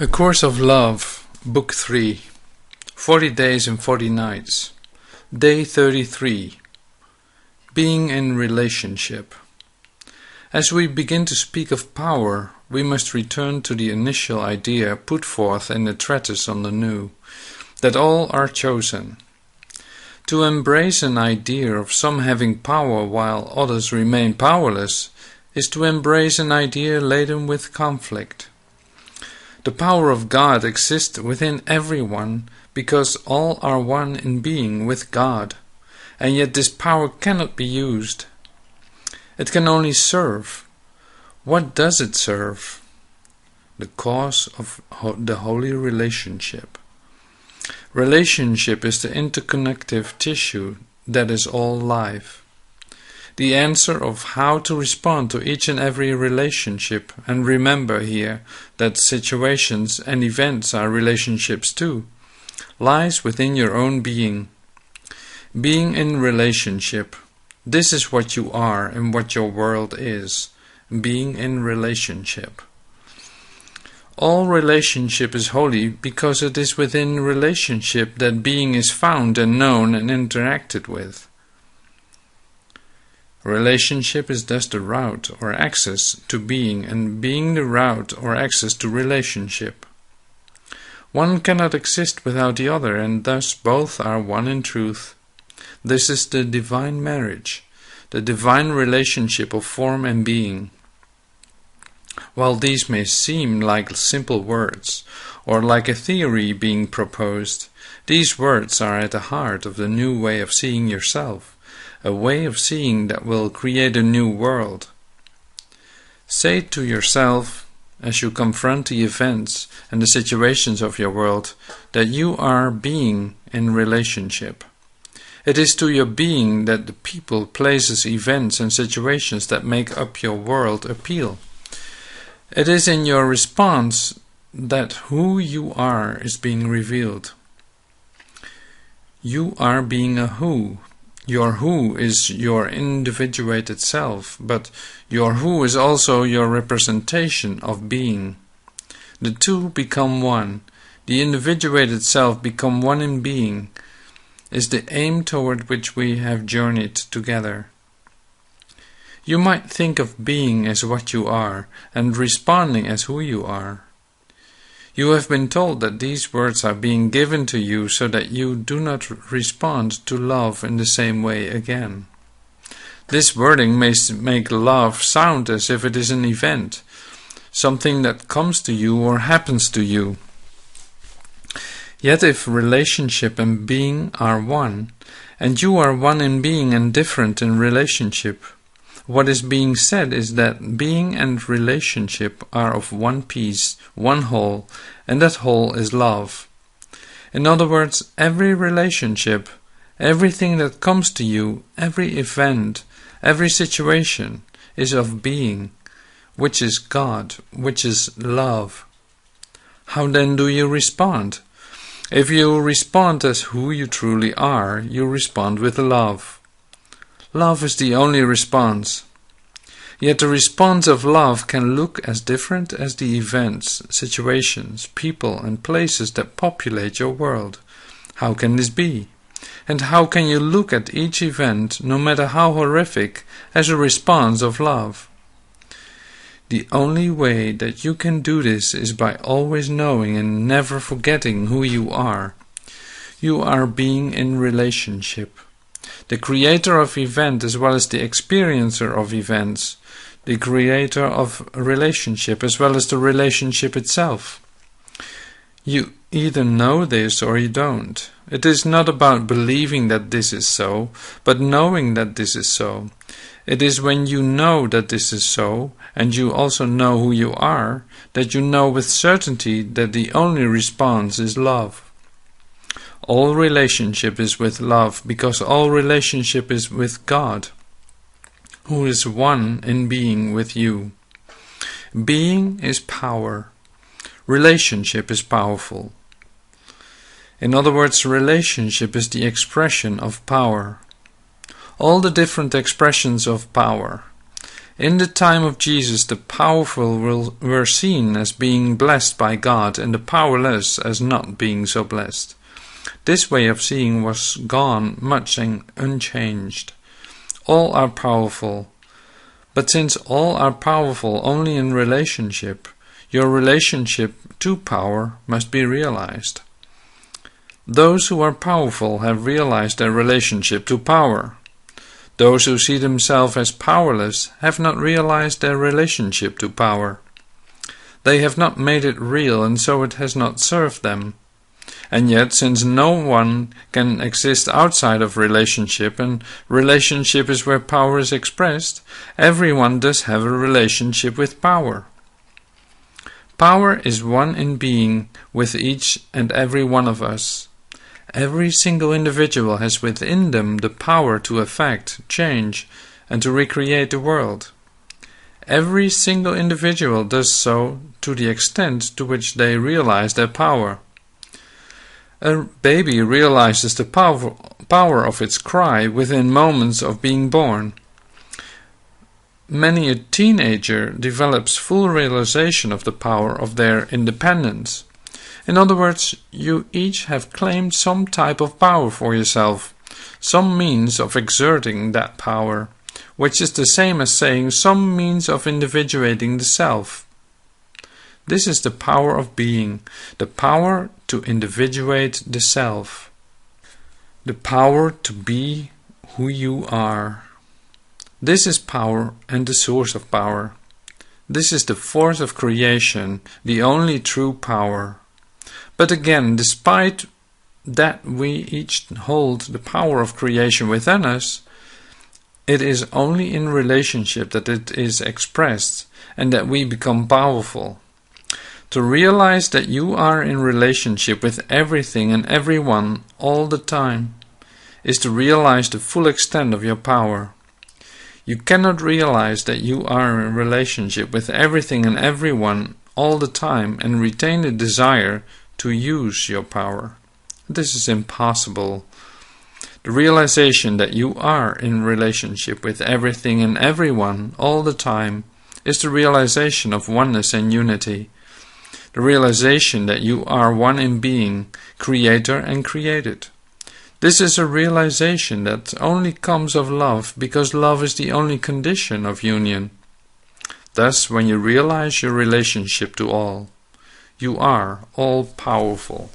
A Course of Love, Book 3, 40 Days and 40 Nights, Day 33, Being in Relationship. As we begin to speak of power, we must return to the initial idea put forth in the treatise on the New, that all are chosen. To embrace an idea of some having power while others remain powerless is to embrace an idea laden with conflict. The power of God exists within everyone because all are one in being with God, and yet this power cannot be used. It can only serve. What does it serve? The cause of the holy relationship. Relationship is the interconnective tissue that is all life. The answer of how to respond to each and every relationship, and remember here that situations and events are relationships too, lies within your own being. Being in relationship. This is what you are and what your world is. Being in relationship. All relationship is holy because it is within relationship that being is found and known and interacted with. Relationship is thus the route or access to being, and being the route or access to relationship. One cannot exist without the other, and thus both are one in truth. This is the divine marriage, the divine relationship of form and being. While these may seem like simple words, or like a theory being proposed, these words are at the heart of the new way of seeing yourself. A way of seeing that will create a new world. Say to yourself, as you confront the events and the situations of your world, that you are being in relationship. It is to your being that the people, places, events and situations that make up your world appeal. It is in your response that who you are is being revealed. You are being a who. Your who is your individuated self, but your who is also your representation of being. The two become one. The individuated self become one in being is the aim toward which we have journeyed together. You might think of being as what you are and responding as who you are. You have been told that these words are being given to you so that you do not respond to love in the same way again. This wording may make love sound as if it is an event, something that comes to you or happens to you. Yet if relationship and being are one, and you are one in being and different in relationship, what is being said is that being and relationship are of one piece, one whole, and that whole is love. In other words, every relationship, everything that comes to you, every event, every situation is of being, which is God, which is love. How then do you respond? If you respond as who you truly are, you respond with love. Love is the only response. Yet the response of love can look as different as the events, situations, people and places that populate your world. How can this be? And how can you look at each event, no matter how horrific, as a response of love? The only way that you can do this is by always knowing and never forgetting who you are. You are being in relationship. The creator of event as well as the experiencer of events, the creator of a relationship as well as the relationship itself. You either know this or you don't. It is not about believing that this is so, but knowing that this is so. It is when you know that this is so, and you also know who you are, that you know with certainty that the only response is love. All relationship is with love, because all relationship is with God, who is one in being with you. Being is power. Relationship is powerful. In other words, relationship is the expression of power. All the different expressions of power. In the time of Jesus, the powerful were seen as being blessed by God, and the powerless as not being so blessed. This way of seeing was gone much unchanged. All are powerful. But since all are powerful only in relationship, your relationship to power must be realized. Those who are powerful have realized their relationship to power. Those who see themselves as powerless have not realized their relationship to power. They have not made it real, and so it has not served them. And yet, since no one can exist outside of relationship, and relationship is where power is expressed, everyone does have a relationship with power. Power is one in being with each and every one of us. Every single individual has within them the power to affect, change, and to recreate the world. Every single individual does so to the extent to which they realize their power. A baby realizes the power of its cry within moments of being born. Many a teenager develops full realization of the power of their independence. In other words, you each have claimed some type of power for yourself, some means of exerting that power, which is the same as saying some means of individuating the self. This is the power of being, the power to individuate the self, the power to be who you are. This is power and the source of power. This is the force of creation, the only true power. But again, despite that we each hold the power of creation within us, it is only in relationship that it is expressed and that we become powerful. To realize that you are in relationship with everything and everyone all the time is to realize the full extent of your power. You cannot realize that you are in relationship with everything and everyone all the time and retain the desire to use your power. This is impossible. The realization that you are in relationship with everything and everyone all the time is the realization of oneness and unity. The realization that you are one in being, creator and created. This is a realization that only comes of love, because love is the only condition of union. Thus, when you realize your relationship to all, you are all-powerful.